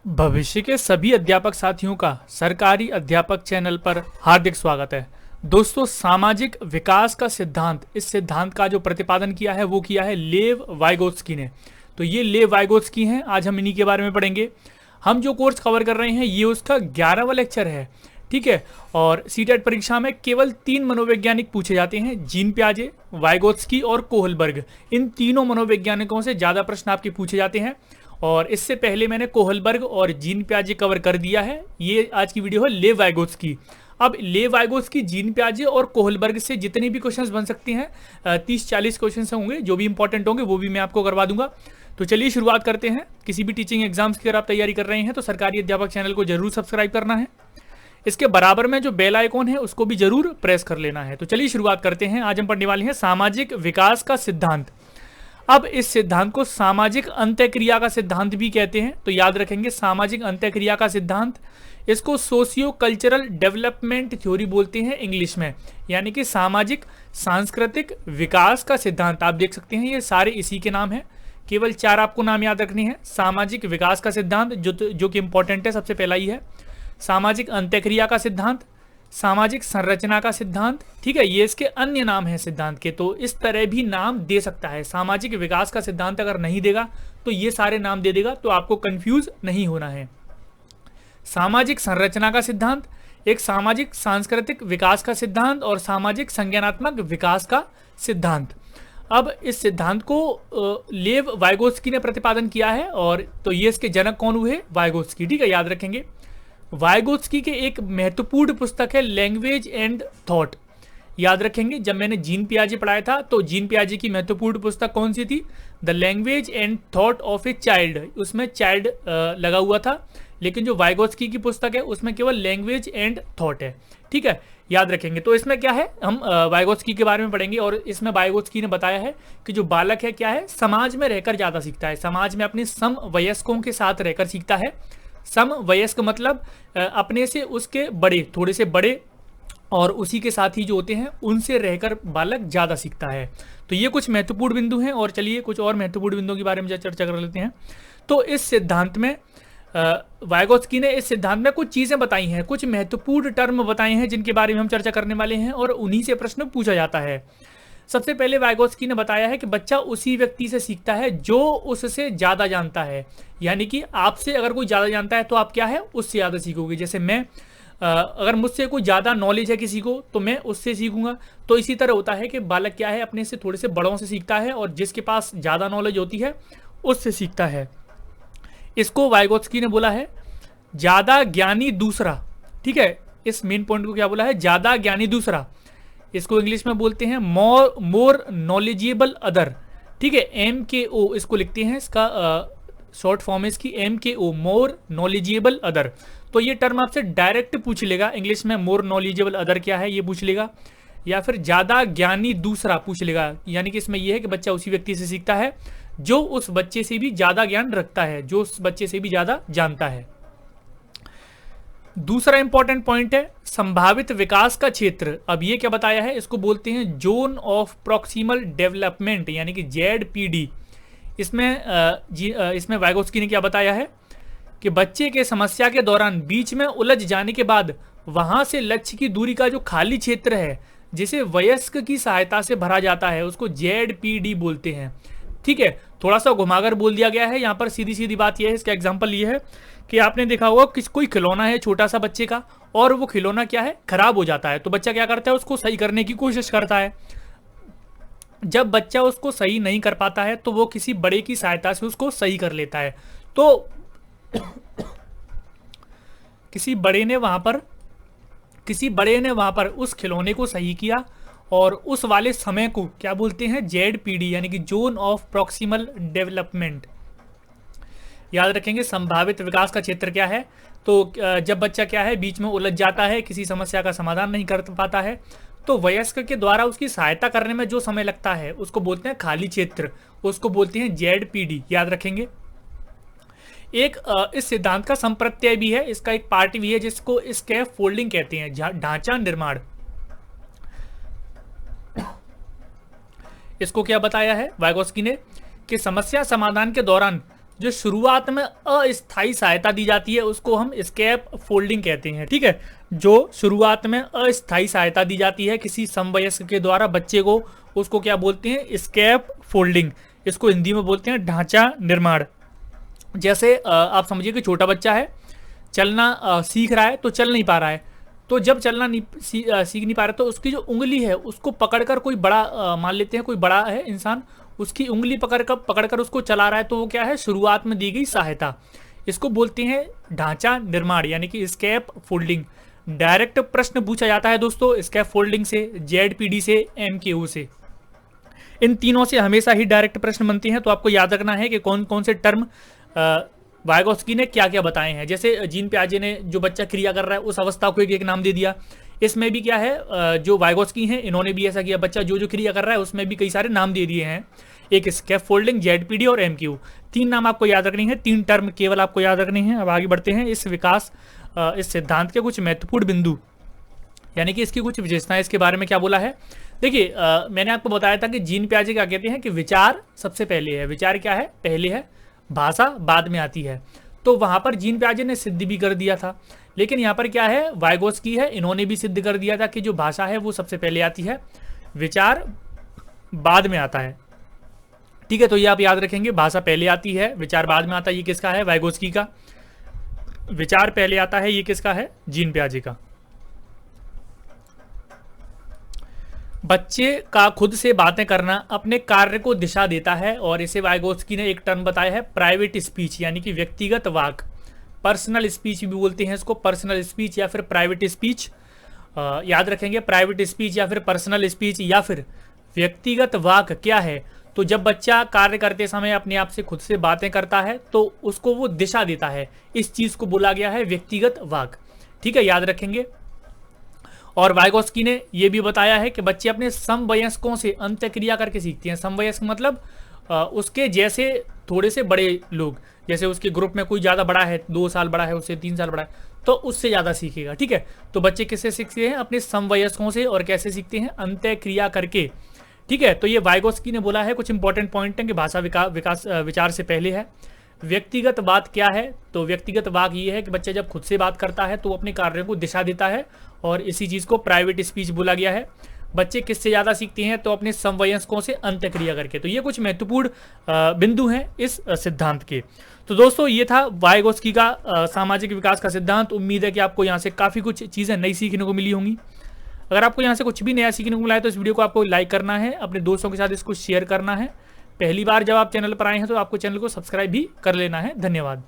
भविष्य के सभी अध्यापक साथियों का सरकारी अध्यापक चैनल पर हार्दिक स्वागत है। दोस्तों, सामाजिक विकास का सिद्धांत, इस सिद्धांत का जो प्रतिपादन किया है वो किया है लेव वाइगोत्स्की ने। तो ये लेव वाइगोत्स्की हैं, आज हम इन्हीं के बारे में पढ़ेंगे। हम जो कोर्स कवर कर रहे हैं ये उसका 11वां लेक्चर है, ठीक है। और सीटेट परीक्षा में केवल 3 मनोवैज्ञानिक पूछे जाते हैं, जीन पियाजे, वाइगोत्स्की और कोहलबर्ग। इन तीनों मनोवैज्ञानिकों से ज़्यादा प्रश्न आपके पूछे जाते हैं और इससे पहले मैंने कोहलबर्ग और जीन पियाजे कवर कर दिया है। ये आज की वीडियो है लेव वाइगोत्स्की। अब लेव वाइगोत्स्की, जीन पियाजे और कोहलबर्ग से जितने भी क्वेश्चंस बन सकते हैं, 30-40 क्वेश्चन होंगे, जो भी इंपॉर्टेंट होंगे वो भी मैं आपको करवा दूंगा। तो चलिए शुरुआत करते हैं। किसी भी टीचिंग एग्जाम्स की अगर आप तैयारी कर रहे हैं तो सरकारी अध्यापक चैनल को जरूर सब्सक्राइब करना है। इसके बराबर में जो बेल आइकॉन है उसको भी जरूर प्रेस कर लेना है। तो चलिए शुरुआत करते हैं। आज हम पढ़ने वाले हैं सामाजिक विकास का सिद्धांत। अब इस सिद्धांत को सामाजिक अंत्यक्रिया का सिद्धांत भी कहते हैं, तो याद रखेंगे सामाजिक अंत्यक्रिया का सिद्धांत। इसको सोशियो कल्चरल डेवलपमेंट थ्योरी बोलते हैं इंग्लिश में, यानी कि सामाजिक सांस्कृतिक विकास का सिद्धांत। आप देख सकते हैं ये सारे इसी के नाम हैं, केवल 4 आपको नाम याद रखने हैं। सामाजिक विकास का सिद्धांत जो कि इंपॉर्टेंट है, सबसे पहला ही है। सामाजिक अंत्यक्रिया का सिद्धांत, सामाजिक संरचना का सिद्धांत, ठीक है, ये इसके अन्य नाम हैं सिद्धांत के। तो इस तरह भी नाम दे सकता है। सामाजिक विकास का सिद्धांत अगर नहीं देगा तो ये सारे नाम दे देगा, तो आपको कंफ्यूज नहीं होना है। सामाजिक संरचना का सिद्धांत, एक सामाजिक सांस्कृतिक विकास का सिद्धांत और सामाजिक संज्ञानात्मक विकास का सिद्धांत। अब इस सिद्धांत को लेव वाइगोत्स्की ने प्रतिपादन किया है, और तो ये इसके जनक कौन हुए? वाइगोत्स्की, ठीक है, याद रखेंगे। वाइगोत्स्की के एक महत्वपूर्ण पुस्तक है लैंग्वेज एंड थॉट। याद रखेंगे, जब मैंने जीन पियाजे पढ़ाया था तो जीन पियाजे की महत्वपूर्ण पुस्तक कौन सी थी? The language and thought of a child. उसमें चाइल्ड लगा हुआ था, लेकिन जो वाइगोत्स्की की पुस्तक है उसमें केवल लैंग्वेज एंड थॉट है, ठीक है, याद रखेंगे। तो इसमें क्या है, हम वाइगोत्स्की के बारे में पढ़ेंगे, और इसमें वाइगोत्स्की ने बताया है कि जो बालक है क्या है, समाज में रहकर ज़्यादा सीखता है, समाज में अपने समवयस्कों के साथ रहकर सीखता है। समवयस्क मतलब अपने से उसके बड़े, थोड़े से बड़े, और उसी के साथ ही जो होते हैं उनसे रहकर बालक ज़्यादा सीखता है। तो ये कुछ महत्वपूर्ण बिंदु हैं, और चलिए कुछ और महत्वपूर्ण बिंदुओं के बारे में चर्चा कर लेते हैं। तो इस सिद्धांत में वाइगोत्स्की ने इस सिद्धांत में कुछ चीज़ें बताई हैं, कुछ महत्वपूर्ण टर्म बताए हैं जिनके बारे में हम चर्चा करने वाले हैं, और उन्हीं से प्रश्न पूछा जाता है। सबसे पहले वाइगोत्स्की ने बताया है कि बच्चा उसी व्यक्ति से सीखता है जो उससे ज़्यादा जानता है। यानी कि आपसे अगर कोई ज़्यादा जानता है तो आप क्या है, उससे ज़्यादा सीखोगे। जैसे मैं अगर मुझसे कोई ज़्यादा नॉलेज है किसी को तो मैं उससे सीखूंगा। तो इसी तरह होता है कि बालक क्या है, अपने से थोड़े से बड़ों से सीखता है, और जिसके पास ज़्यादा नॉलेज होती है उससे सीखता है। इसको वाइगोत्स्की ने बोला है ज़्यादा ज्ञानी दूसरा, ठीक है। इस मेन पॉइंट को क्या बोला है? ज़्यादा ज्ञानी दूसरा। इसको इंग्लिश में बोलते हैं मोर नॉलेजेबल अदर, ठीक है, MKO इसको लिखते हैं। इसका शॉर्ट फॉर्म है इसकी MKO, मोर नॉलेजेबल अदर। तो ये टर्म आपसे डायरेक्ट पूछ लेगा इंग्लिश में, मोर नॉलेजेबल अदर क्या है ये पूछ लेगा, या फिर ज़्यादा ज्ञानी दूसरा पूछ लेगा। यानी कि इसमें यह है कि बच्चा उसी व्यक्ति से सीखता है जो उस बच्चे से भी ज़्यादा ज्ञान रखता है, जो उस बच्चे से भी ज़्यादा जानता है। दूसरा इंपॉर्टेंट पॉइंट है संभावित विकास का क्षेत्र। अब ये क्या बताया है? इसको बोलते हैं जोन ऑफ प्रॉक्सिमल डेवलपमेंट, यानी कि ZPD। इसमें वाइगोत्स्की ने क्या बताया है कि बच्चे के समस्या के दौरान बीच में उलझ जाने के बाद वहां से लक्ष्य की दूरी का जो खाली क्षेत्र है, जिसे वयस्क की सहायता से भरा जाता है, उसको ZPD बोलते हैं, ठीक है। थोड़ा सा घुमाकर बोल दिया गया है यहाँ पर। सीधी सीधी बात यह है, इसका एग्जांपल ये है कि आपने देखा होगा कि कोई खिलौना है छोटा सा बच्चे का, और वो खिलौना क्या है, खराब हो जाता है, तो बच्चा क्या करता है, उसको सही करने की कोशिश करता है। जब बच्चा उसको सही नहीं कर पाता है तो वो किसी बड़े की सहायता से उसको सही कर लेता है। तो किसी बड़े ने वहां पर उस खिलौने को सही किया, और उस वाले समय को क्या बोलते हैं? ZPD, यानी कि जोन ऑफ प्रॉक्सिमल डेवलपमेंट। याद रखेंगे संभावित विकास का क्षेत्र क्या है। तो जब बच्चा क्या है, बीच में उलझ जाता है, किसी समस्या का समाधान नहीं कर पाता है, तो वयस्क के द्वारा उसकी सहायता करने में जो समय लगता है उसको बोलते हैं खाली क्षेत्र, उसको बोलते हैं ZPD। याद रखेंगे। एक इस सिद्धांत का संप्रत्यय भी है, इसका एक पार्ट भी है जिसको स्कैफ फोल्डिंग कहते हैं, ढांचा निर्माण। इसको क्या बताया है वाइगोत्स्की ने कि समस्या समाधान के दौरान जो शुरुआत में अस्थायी सहायता दी जाती है उसको हम स्कैप फोल्डिंग कहते हैं। ठीक है, जो शुरुआत में अस्थायी सहायता दी जाती है किसी समवयस्क के द्वारा बच्चे को, उसको क्या बोलते हैं? स्कैप फोल्डिंग। इसको हिंदी में बोलते हैं ढांचा निर्माण। जैसे आप समझिए कि छोटा बच्चा है, चलना सीख रहा है तो चल नहीं पा रहा है, तो जब चलना सीख नहीं पा रहा तो उसकी जो उंगली है उसको पकड़कर कोई बड़ा मान लेते हैं कोई बड़ा है इंसान, उसकी उंगली पकड़कर उसको चला रहा है, तो वो क्या है? शुरुआत में दी गई सहायता। इसको बोलते हैं ढांचा निर्माण यानी कि स्कैप फोल्डिंग। डायरेक्ट प्रश्न पूछा जाता है दोस्तों स्कैप फोल्डिंग से, जेडपीडी से, एमकेओ से। इन तीनों से हमेशा ही डायरेक्ट प्रश्न बनते हैं, तो आपको याद रखना है कि कौन कौन से टर्म वाइगोत्स्की ने क्या क्या बताए हैं। जैसे जीन पियाजे ने जो बच्चा क्रिया कर रहा है उस अवस्था को एक नाम दे दिया। इसमें भी क्या है, जो वाइगोत्स्की हैं इन्होंने भी ऐसा किया, बच्चा जो जो क्रिया कर रहा है उसमें भी कई सारे नाम दे दिए हैं। एक स्कैप फोल्डिंग, जेडपीडी और एमक्यू, 3 नाम आपको याद रखनी है, 3 टर्म केवल आपको याद रखने हैं। अब आगे बढ़ते हैं। इस सिद्धांत के कुछ महत्वपूर्ण बिंदु यानी कि इसकी कुछ विशेषताएं, इसके बारे में क्या बोला है। देखिए मैंने आपको बताया था कि जीन पियाजे क्या कहते हैं कि विचार सबसे पहले है। विचार क्या है? पहले है, भाषा बाद में आती है। तो वहां पर जीन पियाजे ने सिद्ध भी कर दिया था, लेकिन यहाँ पर क्या है, वाइगोत्स्की है, इन्होंने भी सिद्ध कर दिया था कि जो भाषा है वो सबसे पहले आती है, विचार बाद में आता है। ठीक है, तो ये आप याद रखेंगे, भाषा पहले आती है, विचार बाद में आता है। ये किसका है? वाइगोत्स्की का। विचार पहले आता है, ये किसका है? जीन पियाजे का। बच्चे का खुद से बातें करना अपने कार्य को दिशा देता है, और इसे वाइगोत्स्की ने एक टर्म बताया है प्राइवेट स्पीच यानी कि व्यक्तिगत वाक। पर्सनल स्पीच भी बोलते हैं इसको, पर्सनल स्पीच या फिर प्राइवेट स्पीच। याद रखेंगे, प्राइवेट स्पीच या फिर पर्सनल स्पीच या फिर व्यक्तिगत वाक क्या है? तो जब बच्चा कार्य करते समय अपने आप से खुद से बातें करता है तो उसको वो दिशा देता है, इस चीज को बोला गया है व्यक्तिगत वाक। ठीक है, याद रखेंगे। और वाइगोत्स्की ने यह भी बताया है कि बच्चे अपने समवयस्कों से अंत्यक्रिया करके सीखते हैं। समवयस्क मतलब उसके जैसे थोड़े से बड़े लोग, जैसे उसके ग्रुप में कोई ज़्यादा बड़ा है, 2 साल बड़ा है, उससे 3 साल बड़ा है, तो उससे ज़्यादा सीखेगा। ठीक है, तो बच्चे किससे सीखते हैं? अपने समवयस्कों से। और कैसे सीखते हैं? अंत्यक्रिया करके। ठीक है, तो ये वाइगोत्स्की ने बोला है। कुछ इंपॉर्टेंट पॉइंट है कि भाषा विकास विचार से पहले है। व्यक्तिगत बात क्या है? तो व्यक्तिगत वाक ये है कि बच्चा जब खुद से बात करता है तो अपने कार्यों को दिशा देता है, और इसी चीज़ को प्राइवेट स्पीच बोला गया है। बच्चे किससे ज़्यादा सीखते हैं? तो अपने समवयस्कों से अंत्यक्रिया करके। तो ये कुछ महत्वपूर्ण बिंदु हैं इस सिद्धांत के। तो दोस्तों ये था वाइगोत्स्की का सामाजिक विकास का सिद्धांत। उम्मीद है कि आपको यहाँ से काफ़ी कुछ चीज़ें नई सीखने को मिली होंगी। अगर आपको यहाँ से कुछ भी नया सीखने को मिला है तो इस वीडियो को आपको लाइक करना है, अपने दोस्तों के साथ इसको शेयर करना है। पहली बार जब आप चैनल पर आए हैं तो आपको चैनल को सब्सक्राइब भी कर लेना है। धन्यवाद।